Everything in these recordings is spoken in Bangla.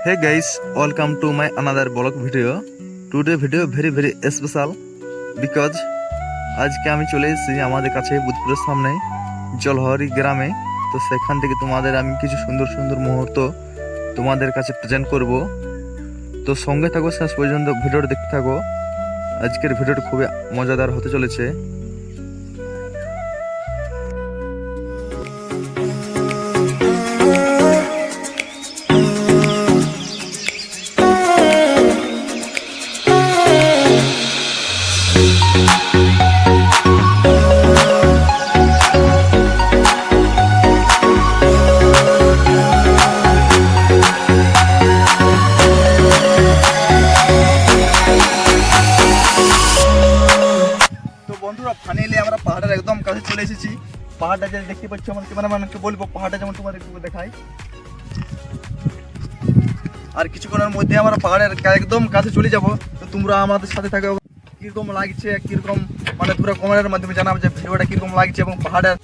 Hey guys, welcome to my another vlog video. Today video very special because আজকে আমি চলে এসেছি আমাদের কাছে বুধপুরের সামনে জলহরি গ্রামে। তো সেখান থেকে তোমাদের আমি কিছু সুন্দর মুহূর্ত তোমাদের কাছে প্রেজেন্ট করব। তো সঙ্গে থাকো, শেষ পর্যন্ত ভিডিওটা দেখতে থাকো। আজকের ভিডিওটা খুবই মজাদার হতে চলেছে। বন্ধুরা, ফাইনালি আমরা পাহাড়ের একদম কাছে চলে এসেছি। পাহাড়টা যে দেখতে পাচ্ছ, আমার ক্যামেরাম্যানকে বলবো পাহাড়টা যেমন তোমাদের একটু দেখাই। আর কিছুক্ষণের মধ্যে আমরা পাহাড়ের একদম কাছে চলে যাব। তো তোমরা আমাদের সাথে থাকো। কিরকম লাগছে, কিরকম মানে তোমরা কমেন্টের মাধ্যমে জানাবে যে ভিডিওটা কিরকম লাগছে এবং পাহাড়ের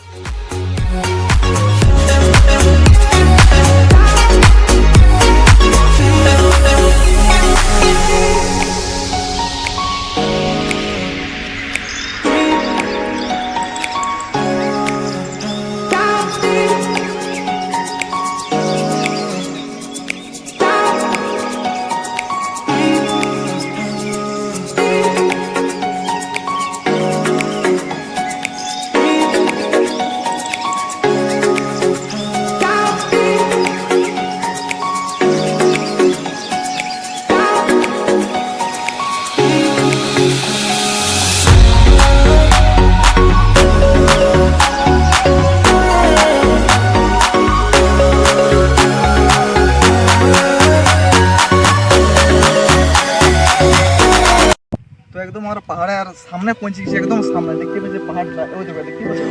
একদম আমরা পাহাড়ের সামনে পৌঁছে গেছি, একদম সামনে দেখতে পাচ্ছি পাহাড়টা, ওই দেখো দেখতে পাচ্ছি।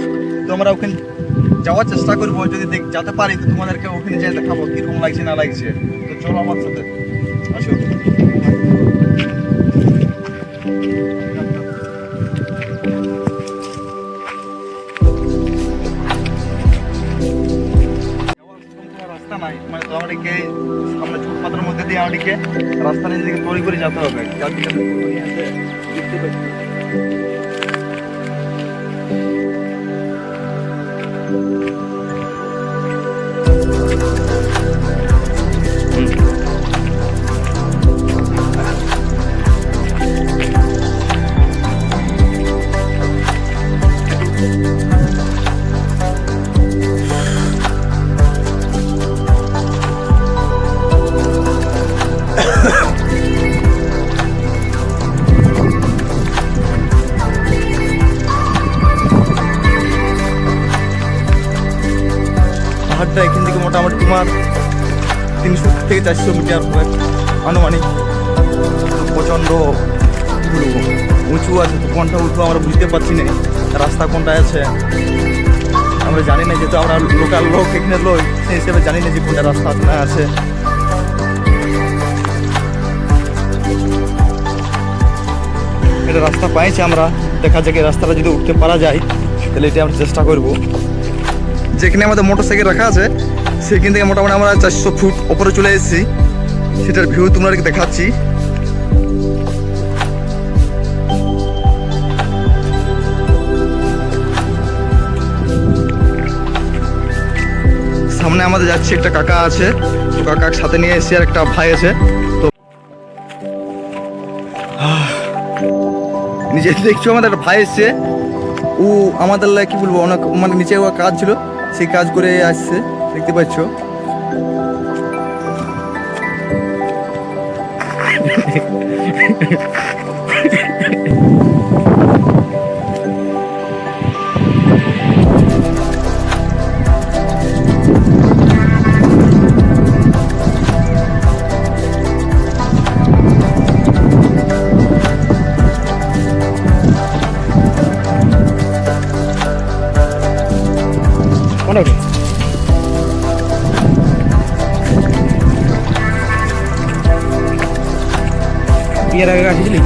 তো আমরা ওখানে যাওয়ার চেষ্টা করবো, যদি যেতে পারি তো তোমাদেরকে ওখানে যেয়ে দেখাবো কিরকম লাগছে না লাগছে। তো চলো আমার সাথে আসো। রাস্তা নাই, মানে তো আমাদেরকে সামনে ফুটপাতের মধ্যে দিয়ে আমাদেরকে রাস্তা নিজেকে তৈরি করে যেতে হবে। দেখতে পাচ্ছি পাহাড়টা এখান থেকে মোটামুটি তোমার 300 থেকে 400 মিটার হবে আনুমানিক। প্রচণ্ড উঁচু আছে, তো কোনটা উঁচু আমরা বুঝতে পারছি না, রাস্তা কোনটা আছে আমরা জানি না, যেহেতু আমরা লোকাল লোক এখানে লোক, সেই হিসেবে জানি না যে কোনটা রাস্তা আছে না আছে। এটা রাস্তা পাইছি আমরা, দেখা যাক এই রাস্তাটা যদি উঠতে পারা যায় তাহলে এটা আমরা চেষ্টা করব। যেখানে আমাদের মোটরসাইকেল রাখা আছে সেখান থেকে মোটামুটি আমরা 400 ফুট ওপরে চলে এসেছি। সেটার ভিউ তোমাদেরকে দেখাচ্ছি। সামনে আমাদের যাচ্ছে একটা কাকা আছে, তো কাকার সাথে নিয়ে এসেছি, আর একটা ভাই আছে। তো নিজে দেখছো আমাদের একটা ভাই এসছে, ও আমাদের কি বলবো অনেক মানে নিচে কাজ ছিল, সেই কাজ করে আসছে, দেখতে পাচ্ছ। এর আগে আসছিলি